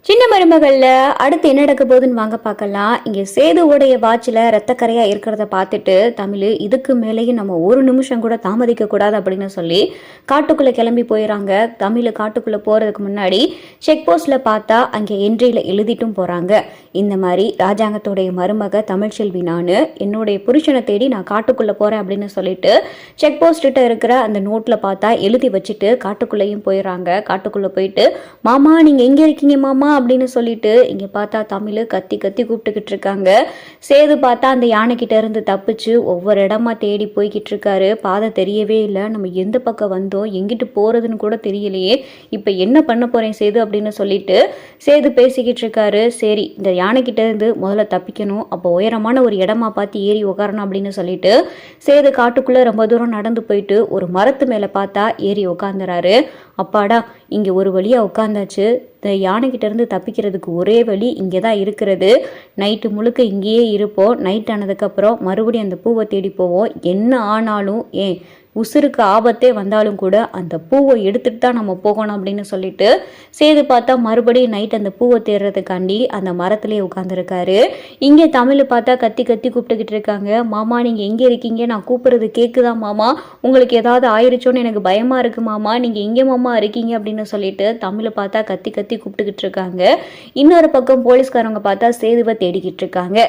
சின்ன மருமகள்ல அடுத்து என்ன நடக்க போகுதுன்னு வாங்க பார்க்கலாம். இங்க சேதுவோடைய வாட்சில் ரத்தக்கரையா இருக்கிறத பார்த்துட்டு தமிழ் இதுக்கு மேலேயும் நம்ம ஒரு நிமிஷம் கூட தாமதிக்க கூடாது அப்படின்னு சொல்லி காட்டுக்குள்ள கிளம்பி போயிடறாங்க. தமிழ் காட்டுக்குள்ள போறதுக்கு முன்னாடி செக் போஸ்ட்ல பார்த்தா அங்கே என்ட்ரியில எழுதிட்டும் போறாங்க. இந்த மாதிரி ராஜாங்கத்தோடைய மருமக தமிழ்ச்செல்வி நான் என்னுடைய புருஷனை தேடி நான் காட்டுக்குள்ள போறேன் அப்படின்னு சொல்லிட்டு செக் போஸ்ட் இருக்கிற அந்த நோட்ல பார்த்தா எழுதி வச்சுட்டு காட்டுக்குள்ளேயும் போயிடறாங்க. காட்டுக்குள்ள போயிட்டு மாமா நீங்க எங்க இருக்கீங்க மாமா அப்படின்னு சொல்லிட்டு இங்க பார்த்தா தமிழ் கத்தி கத்தி கூப்பிட்டுக்கிட்டு இருக்காங்க. சேது பார்த்தா அந்த யானைக்கிட்ட இருந்து தப்பிச்சு ஒவ்வொரு இடமா தேடி போய்கிட்டு இருக்காரு. பாதை தெரியவே இல்லை. நம்ம எந்த பக்கம் வந்தோம், எங்கிட்டு போறதுன்னு கூட தெரியலையே, இப்ப என்ன பண்ண போறேன் சேது அப்படின்னு சொல்லிட்டு சேது பேசிக்கிட்டு இருக்காரு. சரி இந்த யானைக்கிட்ட இருந்து முதல்ல தப்பிக்கணும், அப்போ உயரமான ஒரு இடமா பார்த்து ஏறி உட்காரணும் அப்படின்னு சொல்லிட்டு சேது காட்டுக்குள்ள ரொம்ப தூரம் நடந்து போயிட்டு ஒரு மரத்து மேல பார்த்தா ஏறி உட்காந்துறாரு. அப்பாடா இங்க ஒரு வழியா உட்காந்தாச்சு, இந்த யானைக்கிட்ட இருந்து தப்பிக்கிறதுக்கு ஒரே வழி இங்கே தான் இருக்கிறது. நைட்டு முழுக்க இங்கேயே இருப்போம். நைட் ஆனதுக்கப்புறம் மறுபடியும் அந்த பூவை தேடி போவோம். என்ன ஆனாலும் உசுருக்கு ஆபத்தே வந்தாலும் கூட அந்த பூவை எடுத்துட்டு தான் நம்ம போகணும் அப்படின்னு சொல்லிட்டு சேது பார்த்தா மறுபடியும் நைட் அந்த பூவை தேடுறதுக்காண்டி அந்த மரத்திலே உட்காந்துருக்காரு. இங்கே தமிழ் பார்த்தா கத்தி கத்தி கூப்பிட்டுக்கிட்டு இருக்காங்க. மாமா நீங்க எங்க இருக்கீங்க, நான் கூப்பிடுறது கேக்குதா மாமா, உங்களுக்கு ஏதாவது ஆயிருச்சோன்னு எனக்கு பயமா இருக்கு மாமா, நீங்க எங்க மாமா இருக்கீங்க அப்படின்னு சொல்லிட்டு தமிழ் பார்த்தா கத்தி கத்தி கூப்பிட்டுக்கிட்டு இருக்காங்க. இன்னொரு பக்கம் போலீஸ்காரங்க பார்த்தா சேதுவை தேடிக்கிட்டு இருக்காங்க.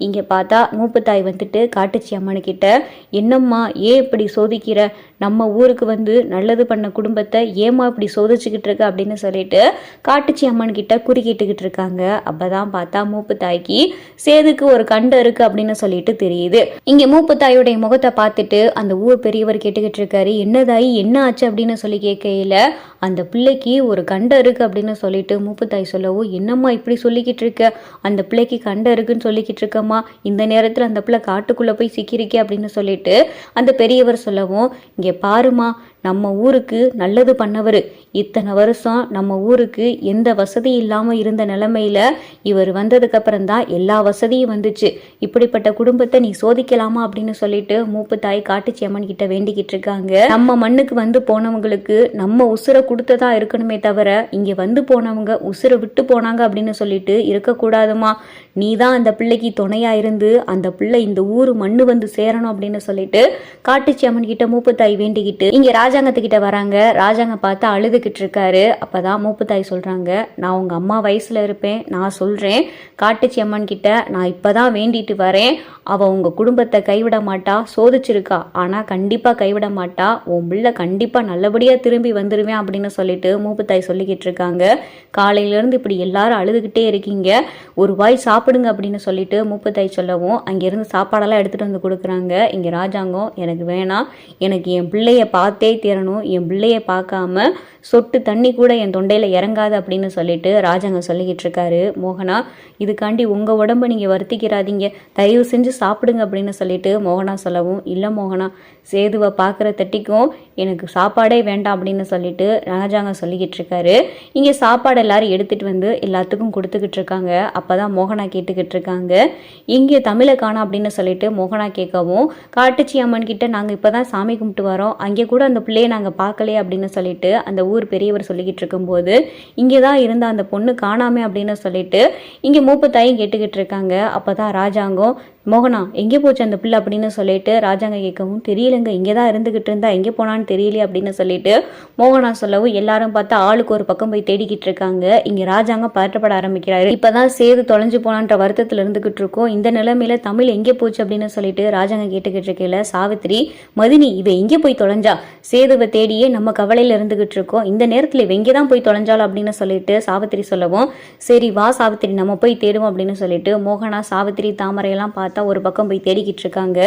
இங்க பார்த்தா மூப்புத்தாய் வந்துட்டு காட்டுச்சி அம்மனு கிட்ட என்னம்மா ஏன் இப்படி சோதிக்கிற, நம்ம ஊருக்கு வந்து நல்லது பண்ண குடும்பத்தை ஏமா இப்படி சோதிச்சுக்கிட்டு இருக்க அப்படின்னு சொல்லிட்டு காட்டுச்சி அம்மன் கிட்ட குறுக்கிட்டுக்கிட்டு இருக்காங்க. அப்பதான் பார்த்தா மூப்பு தாய்க்கு சேதுக்கு ஒரு கண்டம் இருக்கு அப்படின்னு சொல்லிட்டு தெரியுது. இங்க மூப்பு தாயுடைய முகத்தை பார்த்துட்டு அந்த ஊர் பெரியவர் கேட்டுக்கிட்டு இருக்காரு. என்னதாயி என்ன ஆச்சு அப்படின்னு சொல்லி கேட்கையில அந்த பிள்ளைக்கு ஒரு கண்டம் இருக்கு அப்படின்னு சொல்லிட்டு மூப்பு தாய் சொல்லவும், என்னம்மா இப்படி சொல்லிக்கிட்டு இருக்க, அந்த பிள்ளைக்கு கண்டம் இருக்குன்னு சொல்லிக்கிட்டு இருக்கம்மா, இந்த நேரத்துல அந்த பிள்ளை காட்டுக்குள்ள போய் சிக்கிருக்கே அப்படின்னு சொல்லிட்டு அந்த பெரியவர் சொல்லவும், இங்க பாருமா நம்ம ஊருக்கு நல்லது பண்ணவர், இத்தனை வருஷம் நம்ம ஊருக்கு எந்த வசதி இல்லாம இருந்த நிலைமையில இவர் வந்ததுக்கு அப்புறம் தான் எல்லா வசதியும் வந்துச்சு, இப்படிப்பட்ட குடும்பத்தை நீ சோதிக்கலாமா அப்படின்னு சொல்லிட்டு மூப்பு தாய் காட்டுச்சி அம்மன் கிட்ட வேண்டிக்கிட்டு இருக்காங்க. நம்ம மண்ணுக்கு வந்து போனவங்களுக்கு நம்ம உசுரை கொடுத்ததா இருக்கணுமே தவிர இங்க வந்து போனவங்க உசுரை விட்டு போனாங்க அப்படின்னு சொல்லிட்டு இருக்கக்கூடாதுமா, நீ தான் அந்த பிள்ளைக்கு துணையா இருந்து அந்த பிள்ளை இந்த ஊரு மண்ணு வந்து சேரணும் அப்படின்னு சொல்லிட்டு காட்டுச்சி அம்மன் கிட்ட மூப்பு தாய் வேண்டிக்கிட்டு இங்க ராஜாங்கத்துக்கிட்ட வராங்க. ராஜாங்க பார்த்து அழுதுகிட்டு இருக்காரு. அப்பதான் மூப்புத்தாய் சொல்றாங்க, நான் உங்க அம்மா வயசுல இருப்பேன், நான் சொல்றேன் காட்டுச்சி அம்மன் கிட்ட நான் இப்பதான் வேண்டிட்டு வரேன், அவ உங்க குடும்பத்தை கைவிட மாட்டா, சோதிச்சிருக்கா ஆனா கண்டிப்பா கைவிட மாட்டா, உன் பிள்ளை கண்டிப்பா நல்லபடியா திரும்பி வந்துருவேன் அப்படின்னு சொல்லிட்டு மூப்புத்தாய் சொல்லிக்கிட்டு இருக்காங்க. காலையில இருந்து இப்படி எல்லாரும் அழுதுகிட்டே இருக்கீங்க, ஒரு வாய் சாப்பிடுங்க அப்படின்னு சொல்லிட்டு மூப்புத்தாய் சொல்லவும் அங்கிருந்து சாப்பாடெல்லாம் எடுத்துட்டு வந்து கொடுக்குறாங்க. இங்க ராஜாங்கம் எனக்கு வேணாம், எனக்கு என் பிள்ளைய பார்த்தே தீரணும், என் பிள்ளைய பார்க்காம சொட்டு தண்ணி கூட என் தொண்டையில இறங்காது அப்படின்னு சொல்லிட்டு ராஜாங்க சொல்லிக்கிட்டு இருக்காரு. மோகனா இதுக்காண்டி உங்க உடம்பு நீங்க வருத்திக்கிறாதீங்க, தயவு செஞ்சு சாப்பிடுங்க அப்படின்னு சொல்லிட்டு மோகனா சொல்லவும், இல்லை மோகனா சேதுவை பார்க்குற தட்டிக்கும் எனக்கு சாப்பாடே வேண்டாம் அப்படின்னு சொல்லிட்டு ராஜாங்க சொல்லிக்கிட்டு இருக்காரு. இங்கே சாப்பாடு எல்லாரும் எடுத்துட்டு வந்து எல்லாத்துக்கும் கொடுத்துக்கிட்டு இருக்காங்க. அப்பதான் மோகனா கேட்டுக்கிட்டு இருக்காங்க, இங்கே தமிழை காணோம் அப்படின்னு சொல்லிட்டு மோகனா கேட்கவும், காட்டுச்சி அம்மன் கிட்ட நாங்கள் இப்போதான் சாமி கும்பிட்டு வரோம், அங்கே கூட அந்த பிள்ளையை நாங்கள் பார்க்கலையே அப்படின்னு சொல்லிட்டு அந்த ஊர் பெரியவர் சொல்லிக்கிட்டு இருக்கும்போது இங்கே தான் இருந்த அந்த பொண்ணு காணாமே அப்படின்னு சொல்லிட்டு இங்கே மூப்பு தாயும் கேட்டுக்கிட்டு இருக்காங்க. அப்போதான் ராஜாங்கம், மோகனா எங்கே போச்சு அந்த பிள்ளை அப்படின்னு சொல்லிட்டு ராஜாங்க கேட்கவும், தெரியலங்க இங்கே தான் இருந்துகிட்டு இருந்தா எங்கே போனான்னு தெரியலையே அப்படின்னு சொல்லிட்டு மோகனா சொல்லவும் எல்லாரும் பார்த்தா ஆளுக்கு ஒரு பக்கம் போய் தேடிக்கிட்டு இருக்காங்க. இங்கே ராஜாங்க பதட்டப்பட ஆரம்பிக்கிறாரு. இப்போதான் சேது தொலைஞ்சு போனான்ற வருத்தத்தில் இருந்துகிட்டு இருக்கோம், இந்த நிலைமையில தமிழ் எங்கே போச்சு அப்படின்னு சொல்லிட்டு ராஜாங்க கேட்டுக்கிட்டு இருக்கையில சாவித்திரி, மதினி இவ எங்கே போய் தொலைஞ்சா, சேதுவை தேடியே நம்ம கவலையில இருந்துகிட்டு இருக்கோம், இந்த நேரத்தில் இவ எங்கே தான் போய் தொலைஞ்சாலும் அப்படின்னு சொல்லிட்டு சாவித்திரி சொல்லவும், சரி வா சாவித்திரி நம்ம போய் தேடுவோம் அப்படின்னு சொல்லிட்டு மோகனா சாவித்திரி தாமரையெல்லாம் பார்த்தா ஒரு பக்கம் போய் தேடிக்கிட்டு இருக்காங்க.